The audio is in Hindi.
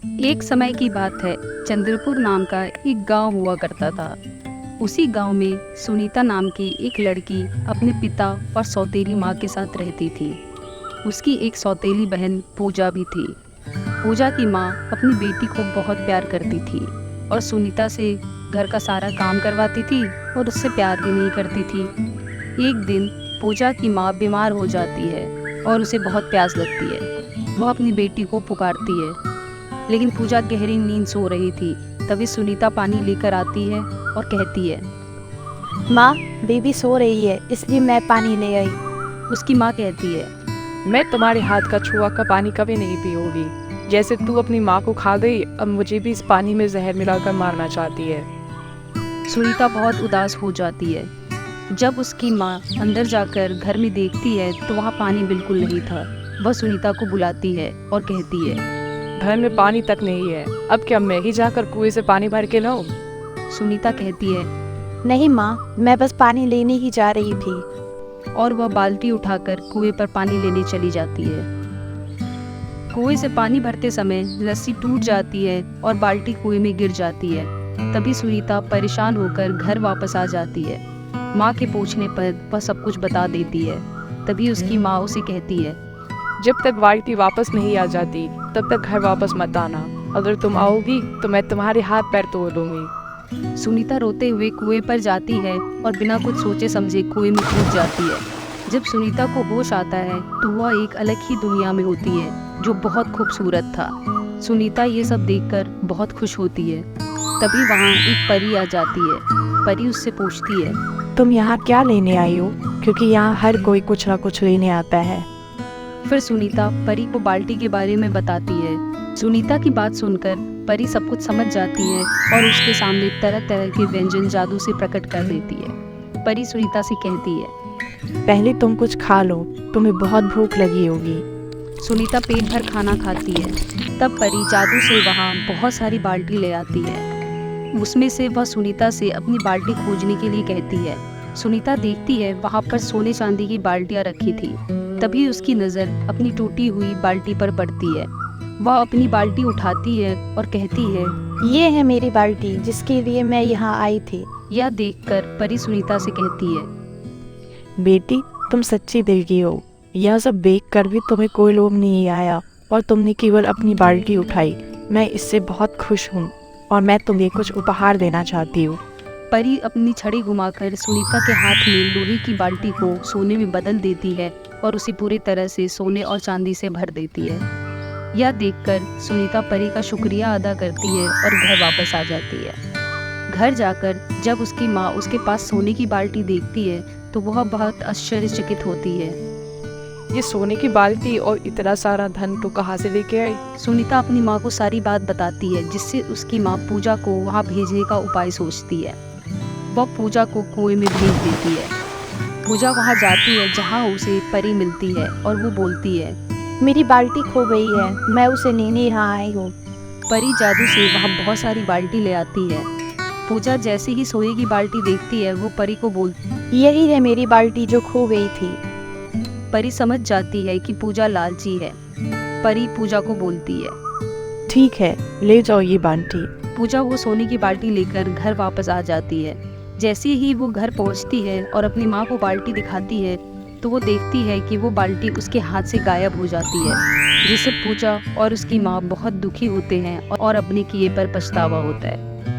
एक समय की बात है। चंद्रपुर नाम का एक गांव हुआ करता था। उसी गांव में सुनीता नाम की एक लड़की अपने पिता और सौतेली माँ के साथ रहती थी। उसकी एक सौतेली बहन पूजा भी थी। पूजा की माँ अपनी बेटी को बहुत प्यार करती थी और सुनीता से घर का सारा काम करवाती थी और उससे प्यार भी नहीं करती थी। एक दिन पूजा की माँ बीमार हो जाती है और उसे बहुत प्यास लगती है। वह अपनी बेटी को पुकारती है, लेकिन पूजा गहरी नींद सो रही थी। तभी सुनीता पानी लेकर आती है और कहती है। माँ, बेबी सो रही है इसलिए मैं पानी ले आई। उसकी माँ कहती है, मैं तुम्हारे हाथ का छुआ का पानी कभी नहीं पीऊंगी। जैसे तू अपनी माँ को खा गई, अब मुझे भी इस पानी में जहर मिलाकर मारना चाहती है। सुनीता बहुत उदास हो जाती है। जब उसकी माँ अंदर जाकर घर में देखती है तो वहाँ पानी बिल्कुल नहीं था। वह सुनीता को बुलाती है और कहती है, घर में पानी तक नहीं है, अब क्या मैं ही जाकर कुएं से पानी भर के लाऊं? सुनीता कहती है नहीं माँ, मैं बस पानी लेने ही जा रही थी। और वह बाल्टी उठाकर कुएं पर पानी लेने चली जाती है। कुएं से पानी भरते समय रस्सी टूट जाती है और बाल्टी कुएं में गिर जाती है। तभी सुनीता परेशान होकर घर वापस आ जाती है। माँ के पूछने पर वह सब कुछ बता देती है। तभी उसकी माँ उसे कहती है, जब तक बाल्टी वापस नहीं आ जाती तब तक घर वापस मत आना। अगर तुम आओगी तो मैं तुम्हारे हाथ पैर तोड़ दूंगी। सुनीता रोते हुए कुएं पर जाती है और बिना कुछ सोचे समझे कुएं में कूद जाती है। जब सुनीता को होश आता है तो वह एक अलग ही दुनिया में होती है जो बहुत खूबसूरत था। सुनीता ये सब देखकर बहुत खुश होती है। तभी वहाँ एक परी आ जाती है। परी उससे पूछती है, तुम यहाँ क्या लेने आई हो? क्योंकि यहाँ हर कोई कुछ ना कुछ लेने आता है। फिर सुनीता परी को बाल्टी के बारे में बताती है। सुनीता की बात सुनकर परी सब कुछ समझ जाती है और उसके सामने तरह तरह के व्यंजन जादू से प्रकट कर देती है। परी सुनीता से कहती है, पहले तुम कुछ खा लो, तुम्हें बहुत भूख लगी होगी। सुनीता पेट भर खाना खाती है। तब परी जादू से वहाँ बहुत सारी बाल्टी ले आती है। उसमें से वह सुनीता से अपनी बाल्टी खोजने के लिए कहती है। सुनीता देखती है वहाँ पर सोने चांदी की बाल्टियाँ रखी थी। तभी उसकी नज़र अपनी टूटी हुई बाल्टी पर पड़ती है। वह अपनी बाल्टी उठाती है और कहती है, ये है मेरी बाल्टी जिसके लिए मैं यहाँ आई थी। यह देखकर परी सुनीता से कहती है, बेटी, तुम सच्ची दिल की हो। यह सब देख कर भी तुम्हें कोई लोभ नहीं आया और तुमने केवल अपनी बाल्टी उठाई। मैं इससे बहुत खुश हूँ और मैं तुम्हें कुछ उपहार देना चाहती हूँ। परी अपनी छड़ी घुमाकर सुनीता के हाथ में लोहे की बाल्टी को सोने में बदल देती है और उसे पूरी तरह से सोने और चांदी से भर देती है। यह देखकर सुनीता परी का शुक्रिया अदा करती है और घर वापस आ जाती है। घर जाकर जब उसकी माँ उसके पास सोने की बाल्टी देखती है तो वह बहुत आश्चर्यचकित होती है। ये सोने की बाल्टी और इतना सारा धन तो कहाँ से लेके आई? सुनीता अपनी माँ को सारी बात बताती है, जिससे उसकी माँ पूजा को वहाँ भेजने का उपाय सोचती है। वह पूजा को कुएं में भेज देती है। पूजा वहाँ जाती है जहाँ उसे परी मिलती है और वो बोलती है, मेरी बाल्टी खो गई है, मैं उसे लेने यहाँ आई हूँ। परी जादू से वहाँ बहुत सारी बाल्टी ले आती है। पूजा जैसे ही सोने की बाल्टी देखती है वो परी को बोलती, यही है मेरी बाल्टी जो खो गई थी। परी समझ जाती है कि पूजा लालची है। परी पूजा को बोलती है, ठीक है, ले जाओ ये बाल्टी। पूजा वो सोने की बाल्टी लेकर घर वापस आ जाती है। जैसे ही वो घर पहुंचती है और अपनी माँ को बाल्टी दिखाती है तो वो देखती है कि वो बाल्टी उसके हाथ से गायब हो जाती है, जिससे पूजा और उसकी माँ बहुत दुखी होते हैं और अपने किए पर पछतावा होता है।